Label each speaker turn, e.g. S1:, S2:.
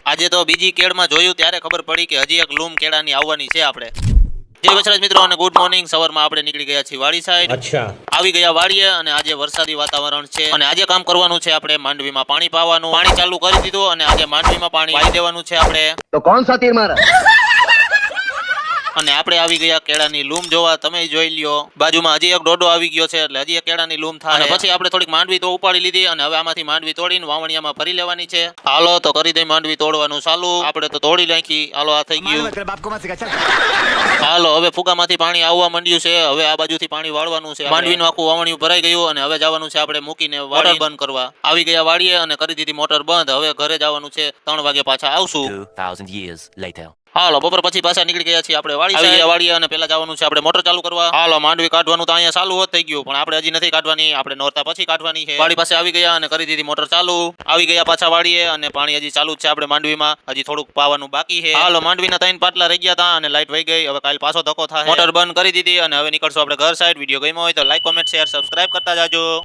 S1: આજે તો બીજી કેળમાં જોયું ત્યારે ખબર પડી કે હજી એક લૂમ કેળાની આવવાની છે આપણે. જય વચરાજ મિત્રો અને ગુડ મોર્નિંગ. સવારમાં આપણે નીકળી ગયા છીએ વાડી સાઈડ.
S2: અચ્છા.
S1: આવી ગયા વાડીએ અને આજે વરસાદી વાતાવરણ છે અને આજે કામ કરવાનું છે આપણે માંડવીમાં પાણી પાવાનું. પાણી ચાલુ કરી દીધું અને આજે માંડવીમાં પાણી પાઈ દેવાનું છે આપણે.
S3: તો કોણ સા તીર મારા?
S1: અને આપણે આવી ગયા કેળાની લૂમ જોવા. તમે જોઈ લ્યો બાજુમાં હજી એક ડોડો આવી ગયો છે એટલે હજી એક કેળાની લૂમ થાય. અને પછી આપણે થોડીક માંડવી તો ઉપાડી લીધી અને હવે આમાંથી માંડવી તોડીને વાવણિયામાં ભરી લેવાની છે. હાલો તો કરી દઈ માંડવી તોડવાનું ચાલુ. આપણે તો તોડી નાખી. હાલો આ થઈ ગયું. હાલો હવે ફુગામાંથી પાણી આવવા માંડ્યું છે. હવે આ બાજુથી પાણી વાળવાનું છે. માંડવીનું આખું વાવણિયું ભરાઈ ગયું અને હવે જવાનું છે આપણે મૂકીને મોટર બંધ કરવા. આવી ગયા વાડીએ અને કરી દીધી મોટર બંધ. હવે ઘરે જવાનું છે. 3 વાગે પાછા આવશું.
S4: 2000 years later.
S1: હાલો બપોર પછી પાછા નીકળી ગયા છીએ આપણે વાડીએ અને પેલા જવાનું છે આપણે મોટર ચાલુ કરવા. હાલો માંડવી કાઢવાનું તો અહીંયા ચાલુ હોત થઈ ગયું પણ આપણે હજી નથી કાઢવાની. આપણે નોરતા પછી કાઢવાની છે. વાડી પાસે આવી ગયા અને કરી દીધી મોટર ચાલુ. આવી ગયા પાછા વાડીએ અને પાણી હજી ચાલુ જ છે આપણે માંડવીમાં. હજી થોડુંક પાવાનું બાકી છે. હાલો માંડવીના 3 પાટલા રહી ગયા હતા અને લાઈટ વહી ગઈ. હવે કાલ પાછો ધક્કો થાય. મોટર બંધ કરી દીધી અને હવે નીકળશું આપણે ઘર સાઈડ. વિડીયો ગમ્યો હોય તો લાઈક કોમેન્ટ શેર સબસ્ક્રાઇબ કરતા જાજો.